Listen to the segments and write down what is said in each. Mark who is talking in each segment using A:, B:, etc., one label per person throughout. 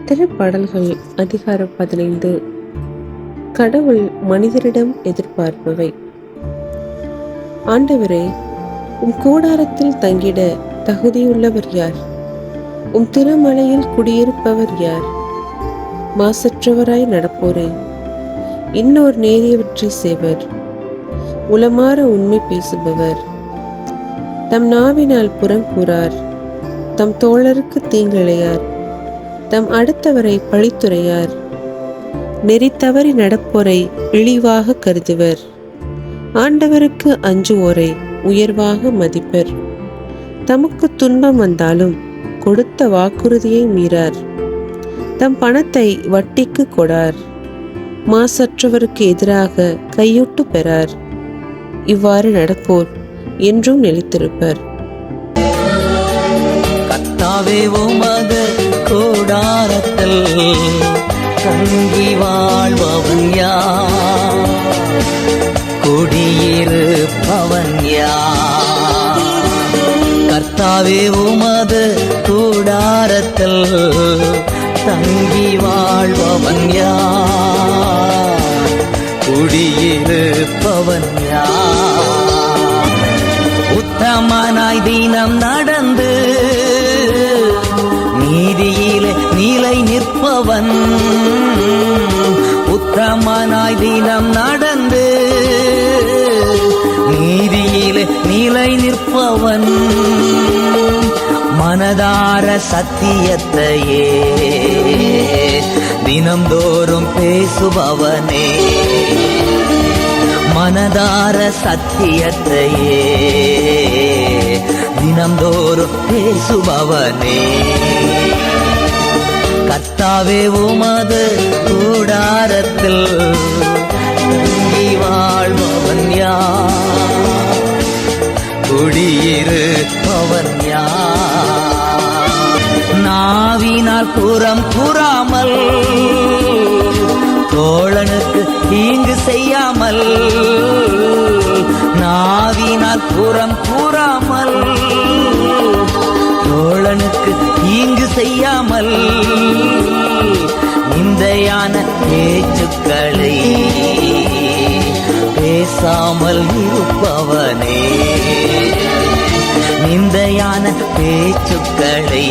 A: திருப்பாடல்கள் அதிகாரம் 15. கடவுள் மனிதரிடம் எதிர்பார்ப்பவை. ஆண்டவரே, உம் கூடாரத்தில் தங்கிட தகுதியுள்ளவர் யார்? உம் திருமலையில் குடியிருப்பவர் யார்? மாசற்றவராய் நடப்போரே, இன்னோர் நேரியவற்றை செய்வர், உளமாற உண்மை பேசுபவர், தம் நாவினால் புறங்கூறார், தம் தோழருக்கு தீங்கிழையார், தம் அடுத்தவரை பழித்துரையார், நெறி தவறி நடப்போரை இழிவாக கருதுவர், ஆண்டவருக்கு அஞ்சுவோரை உயர்வாக மதிப்பர், தமக்கு துன்பம் வந்தாலும் கொடுத்த வாக்குறுதியை மீறார், தம் பணத்தை வட்டிக்கு கொடார், மாசற்றவருக்கு எதிராக கையூட்டு பெறார். இவ்வாறு நடப்போர் என்றும் நிலைத்திருப்பர்.
B: கர்த்தாவே, உமது கூடாரத்தில் தங்கி வாழ்பவன் யார்? குடியிருப்பவன் யார்? கர்த்தாவே, உமது கூடாரத்தில் தங்கி வாழ்பவன் யார்? குடியிருப்பவன் யார்? உத்தமனாய் தினம் நடந்து நீதியிலே நிலை நிற்பவன், உத்தமனாய் தினம் நடந்து நீதியிலே நிலை நிற்பவன், மனதார சத்தியத்தையே தினம்தோறும் பேசுபவனே, மனதார சத்தியத்தையே தினம்தோறும் பேசுபவனே. கர்த்தாவே, உமது கூடாரத்தில் தங்கி வாழ்பவன் யார்? குடியிருப்பவன் யார்? நாவினால் புறம் கூறாமல், தோழனுக்கு தீங்கு செய்யாமல், நாவினால் புறம் கூறாமல், தோழனுக்கு தீங்கு செய்யாமல், நிந்தையான பேச்சுக்களை பேசாமல் இருப்பவனே, நிந்தையான பேச்சுக்களை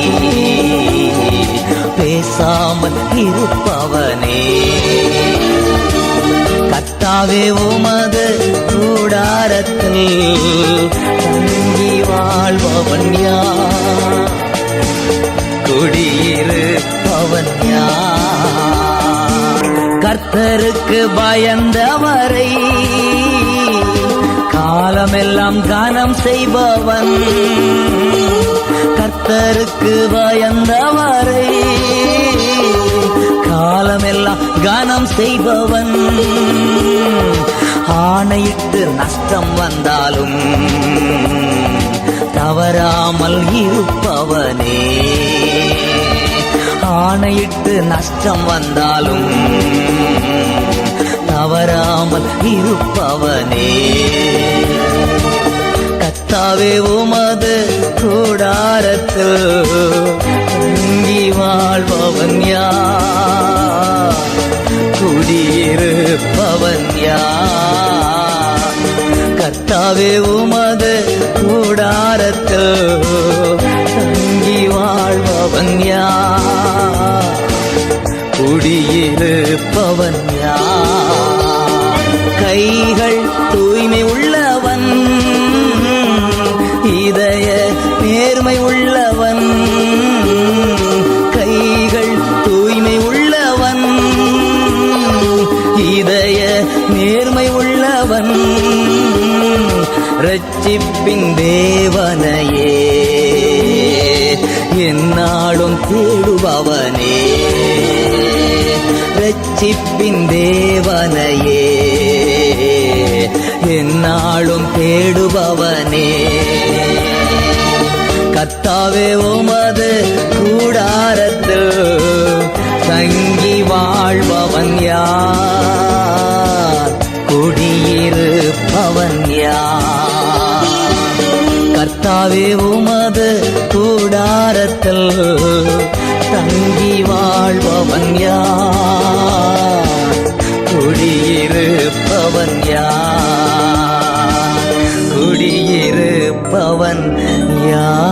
B: பேசாமல் இருப்பவனே. கர்த்தாவே, உமது கூடாரத்தில் தங்கி வாழ்பவன் யார்? குடியிருப்பவன் யார்? கர்த்தருக்கு பயந்தவரை காலமெல்லாம் கானம் செய்பவன், கர்த்தருக்கு பயந்தவரை காலமெல்லாம் கானம் செய்பவன், ஆணையிட்டு நஷ்டம் வந்தாலும் தவறாமல் இருப்பவனே, ஆணையிட்டு நஷ்டம் வந்தாலும் தவறாமல் இருப்பவனே. கர்த்தாவே, உமது கூடாரத்தில் தங்கி வாழ்பவன் யார்? குடியிருப்பவன் யார்? கர்த்தாவே, உமது கூடாரத்தில் தங்கி வாழ்பவன் யார்? குடியிருப்பவன் யார்? கைகள் தூய்மை உள்ளவன், இதய நேர்மை உள்ளவன், கைகள் தூய்மை உள்ளவன், இதய நேர்மை உள்ளவன், இரட்சிப்பின் தேவனையே எந்நாளும் தேடுபவனே, இரட்சிப்பின் தேவனையே எந்நாளும் தேடுபவனே. கர்த்தாவே, உமது கூடாரத்தில் தங்கி வாழ்பவன் யார்? குடியிருப்பவன் யார்? கர்த்தாவே, உமது கூடாரத்தில் தங்கி வாழ் வாழ்பவன் யார்? குடியிருப்பவன் யார்? குடியிருப்பவன் யார்?